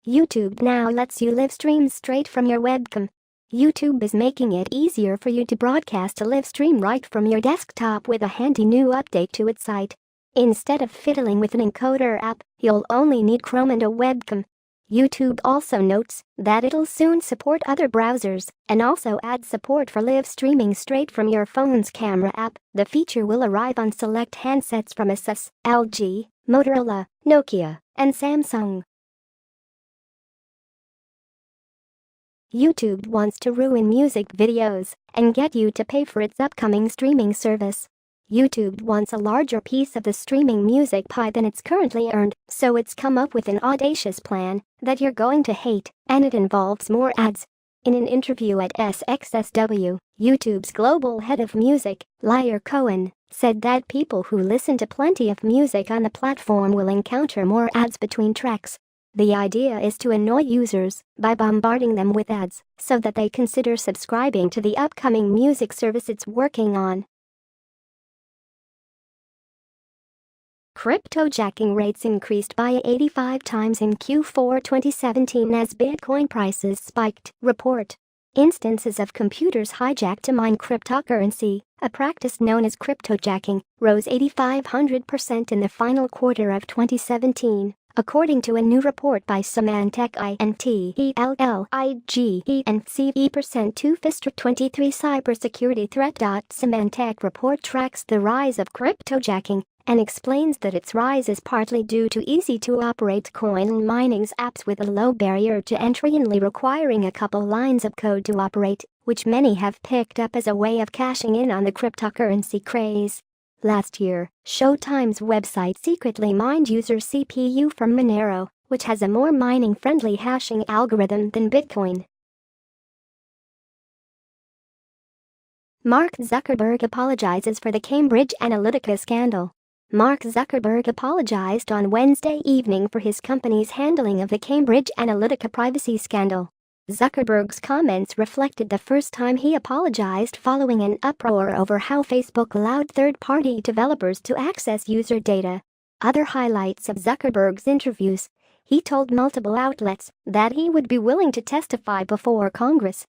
YouTube now lets you live stream straight from your webcam. YouTube is making it easier for you to broadcast a live stream right from your desktop with a handy new update to its site. Instead of fiddling with an encoder app, you'll only need Chrome and a webcam. YouTube also notes that it'll soon support other browsers and also add support for live streaming straight from your phone's camera app. The feature will arrive on select handsets from Asus, LG, Motorola, Nokia, and Samsung. YouTube wants to ruin music videos and get you to pay for its upcoming streaming service. YouTube wants a larger piece of the streaming music pie than it's currently earned, so it's come up with an audacious plan that you're going to hate, and it involves more ads. In an interview at SXSW, YouTube's global head of music, Lyer Cohen, said that people who listen to plenty of music on the platform will encounter more ads between tracks. The idea is to annoy users by bombarding them with ads so that they consider subscribing to the upcoming music service it's working on. Cryptojacking rates increased by 85 times in Q4 2017 as Bitcoin prices spiked, report. Instances of computers hijacked to mine cryptocurrency, a practice known as cryptojacking, rose 8,500% in the final quarter of 2017. According to a new report by Symantec Intelligence and CE% Fistra 23 cybersecurity threat. Symantec report tracks the rise of cryptojacking and explains that its rise is partly due to easy-to-operate coin mining apps with a low barrier to entry only requiring a couple lines of code to operate, which many have picked up as a way of cashing in on the cryptocurrency craze. Last year, Showtime's website secretly mined user CPU from Monero, which has a more mining-friendly hashing algorithm than Bitcoin. Mark Zuckerberg apologizes for the Cambridge Analytica scandal. Mark Zuckerberg apologized on Wednesday evening for his company's handling of the Cambridge Analytica privacy scandal. Zuckerberg's comments reflected the first time he apologized following an uproar over how Facebook allowed third-party developers to access user data. Other highlights of Zuckerberg's interviews: he told multiple outlets that he would be willing to testify before Congress.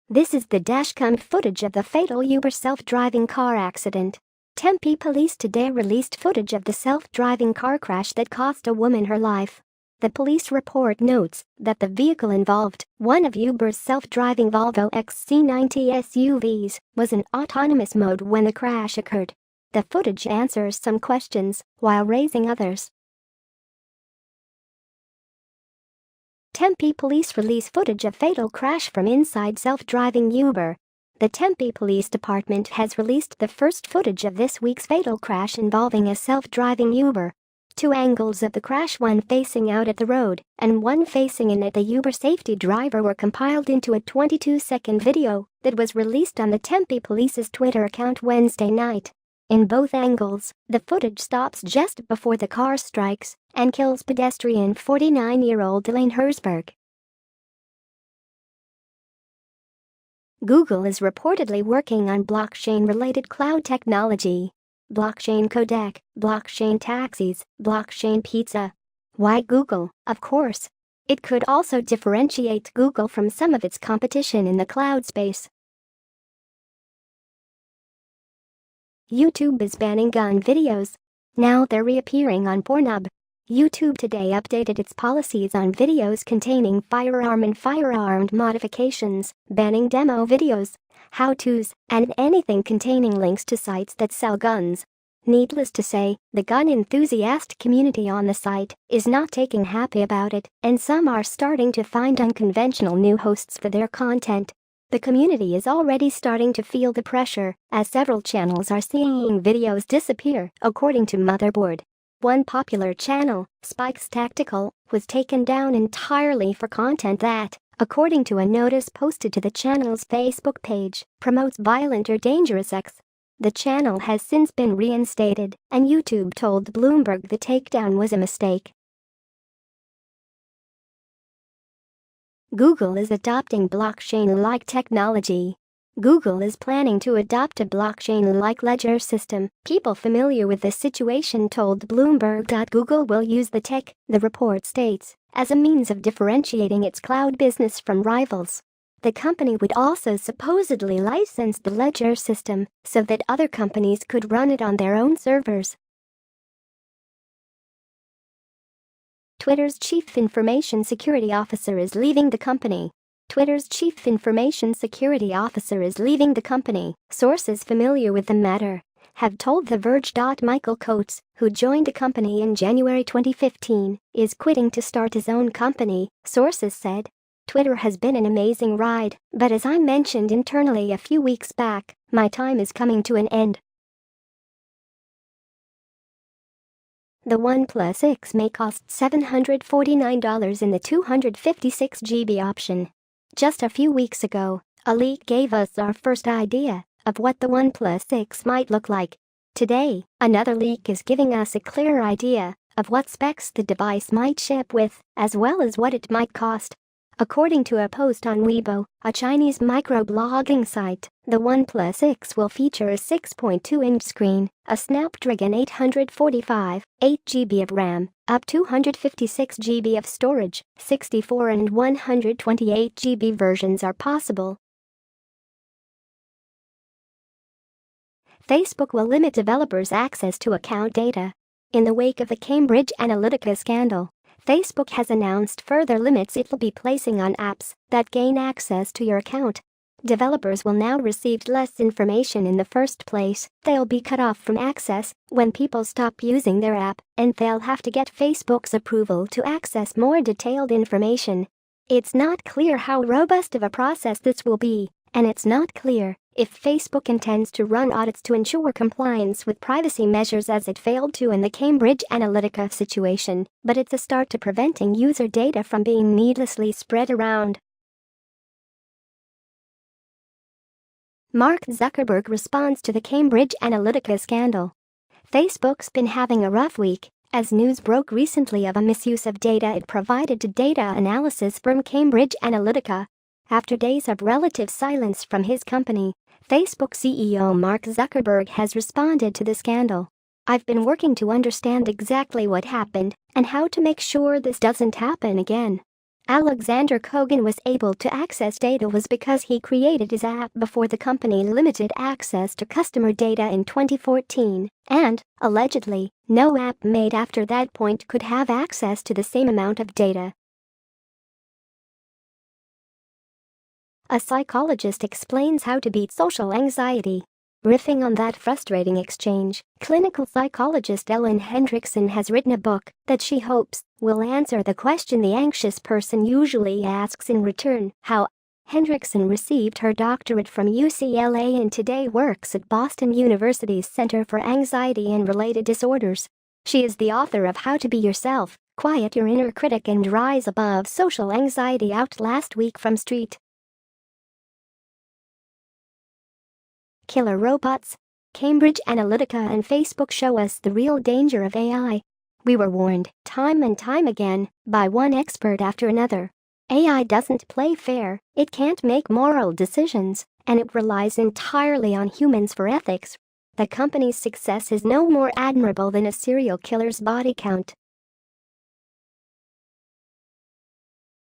This is the dashcam footage of the fatal Uber self-driving car accident. Tempe police today released footage of the self-driving car crash that cost a woman her life. The police report notes that the vehicle involved, one of Uber's self-driving Volvo XC90 SUVs, was in autonomous mode when the crash occurred. The footage answers some questions while raising others. Tempe police release footage of fatal crash from inside self-driving Uber. The Tempe Police Department has released the first footage of this week's fatal crash involving a self-driving Uber. Two angles of the crash, one facing out at the road and one facing in at the Uber safety driver, were compiled into a 22-second video that was released on the Tempe Police's Twitter account Wednesday night. In both angles, the footage stops just before the car strikes and kills pedestrian 49-year-old Elaine Herzberg. Google is reportedly working on blockchain-related cloud technology. Blockchain codec, blockchain taxis, blockchain pizza. Why Google? Of course. It could also differentiate Google from some of its competition in the cloud space. YouTube is banning gun videos. Now they're reappearing on Pornhub. YouTube today updated its policies on videos containing firearm and firearm modifications, banning demo videos, how-tos, and anything containing links to sites that sell guns. Needless to say, the gun enthusiast community on the site is not taking happy about it, and some are starting to find unconventional new hosts for their content. The community is already starting to feel the pressure, as several channels are seeing videos disappear, according to Motherboard. One popular channel, Spike's Tactical, was taken down entirely for content that, according to a notice posted to the channel's Facebook page, promotes violent or dangerous acts. The channel has since been reinstated, and YouTube told Bloomberg the takedown was a mistake. Google is adopting blockchain-like technology. Google is planning to adopt a blockchain-like ledger system. People familiar with the situation told Bloomberg that Google will use the tech, the report states, as a means of differentiating its cloud business from rivals. The company would also supposedly license the ledger system so that other companies could run it on their own servers. Twitter's chief information security officer is leaving the company. Twitter's chief information security officer is leaving the company, sources familiar with the matter have told The Verge. Michael Coates, who joined the company in January 2015, is quitting to start his own company, sources said. Twitter has been an amazing ride, but as I mentioned internally a few weeks back, my time is coming to an end. The OnePlus 6 may cost $749 in the 256GB option. Just a few weeks ago, a leak gave us our first idea of what the OnePlus 6 might look like. Today, another leak is giving us a clearer idea of what specs the device might ship with, as well as what it might cost. According to a post on Weibo, a Chinese microblogging site, the OnePlus 6 will feature a 6.2-inch screen, a Snapdragon 845, 8GB of RAM, up 256GB of storage, 64 and 128GB versions are possible. Facebook will limit developers' access to account data. In the wake of the Cambridge Analytica scandal, Facebook has announced further limits it will be placing on apps that gain access to your account. Developers will now receive less information in the first place. They'll be cut off from access when people stop using their app, and they'll have to get Facebook's approval to access more detailed information. It's not clear how robust of a process this will be, and it's not clear if Facebook intends to run audits to ensure compliance with privacy measures as it failed to in the Cambridge Analytica situation, but it's a start to preventing user data from being needlessly spread around. Mark Zuckerberg responds to the Cambridge Analytica scandal. Facebook's been having a rough week, as news broke recently of a misuse of data it provided to data analysis firm Cambridge Analytica. After days of relative silence from his company, Facebook CEO Mark Zuckerberg has responded to the scandal. I've been working to understand exactly what happened and how to make sure this doesn't happen again. Alexander Kogan was able to access data was because he created his app before the company limited access to customer data in 2014, and, allegedly, no app made after that point could have access to the same amount of data. A psychologist explains how to beat social anxiety. Riffing on that frustrating exchange, clinical psychologist Ellen Hendrickson has written a book that she hopes will answer the question the anxious person usually asks in return: how? Hendrickson received her doctorate from UCLA and today works at Boston University's Center for Anxiety and Related Disorders. She is the author of How to Be Yourself, Quiet Your Inner Critic and Rise Above Social Anxiety, out last week from Street. Killer robots. Cambridge Analytica and Facebook show us the real danger of AI. We were warned, time and time again, by one expert after another. AI doesn't play fair, it can't make moral decisions, and it relies entirely on humans for ethics. The company's success is no more admirable than a serial killer's body count.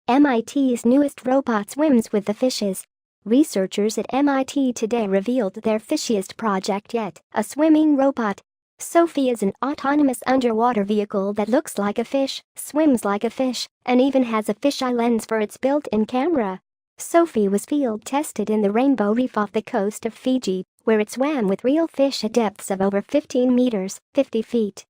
MIT's newest robot swims with the fishes. Researchers at MIT today revealed their fishiest project yet, a swimming robot. Sophie is an autonomous underwater vehicle that looks like a fish, swims like a fish, and even has a fisheye lens for its built-in camera. Sophie was field tested in the Rainbow Reef off the coast of Fiji, where it swam with real fish at depths of over 15 meters, 50 feet.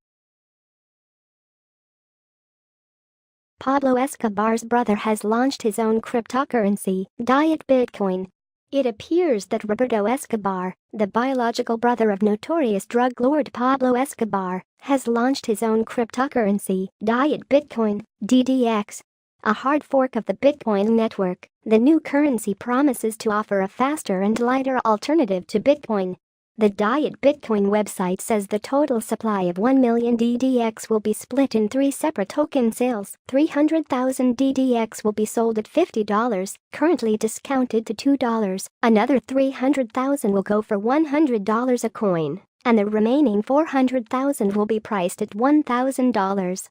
Pablo Escobar's brother has launched his own cryptocurrency, Diet Bitcoin. It appears that Roberto Escobar, the biological brother of notorious drug lord Pablo Escobar, has launched his own cryptocurrency, Diet Bitcoin, DDX. A hard fork of the Bitcoin network, the new currency promises to offer a faster and lighter alternative to Bitcoin. The Diet Bitcoin website says the total supply of 1 million DDX will be split in 3 separate token sales. 300,000 DDX will be sold at $50, currently discounted to $2. Another 300,000 will go for $100 a coin, and the remaining 400,000 will be priced at $1,000.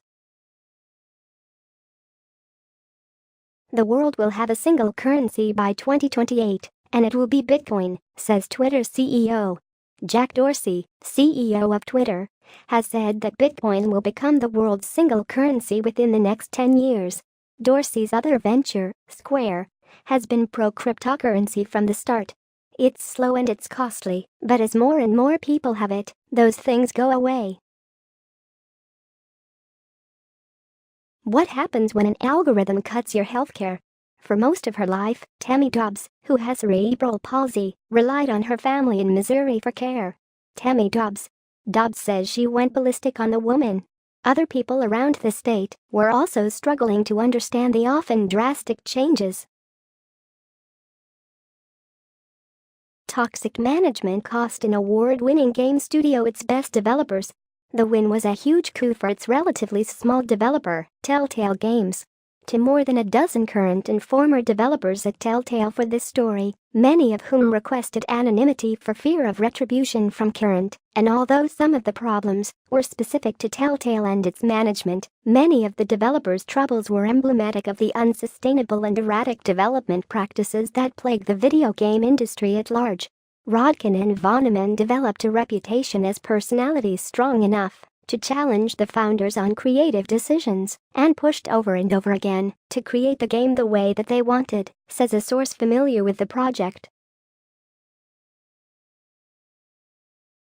The world will have a single currency by 2028, and it will be Bitcoin, says Twitter CEO. Jack Dorsey, CEO of Twitter, has said that Bitcoin will become the world's single currency within the next 10 years. Dorsey's other venture, Square, has been pro-cryptocurrency from the start. It's slow and it's costly, but as more and more people have it, those things go away. What happens when an algorithm cuts your healthcare? For most of her life, Tammy Dobbs, who has cerebral palsy, relied on her family in Missouri for care. Tammy Dobbs says she went ballistic on the woman. Other people around the state were also struggling to understand the often drastic changes. Toxic management cost an award-winning game studio its best developers. The win was a huge coup for its relatively small developer, Telltale Games. To more than a dozen current and former developers at Telltale for this story, many of whom requested anonymity for fear of retribution from current, and although some of the problems were specific to Telltale and its management, many of the developers' troubles were emblematic of the unsustainable and erratic development practices that plague the video game industry at large. Rodkin and Vonneman developed a reputation as personalities strong enough to challenge the founders on creative decisions, and pushed over and over again to create the game the way that they wanted, says a source familiar with the project.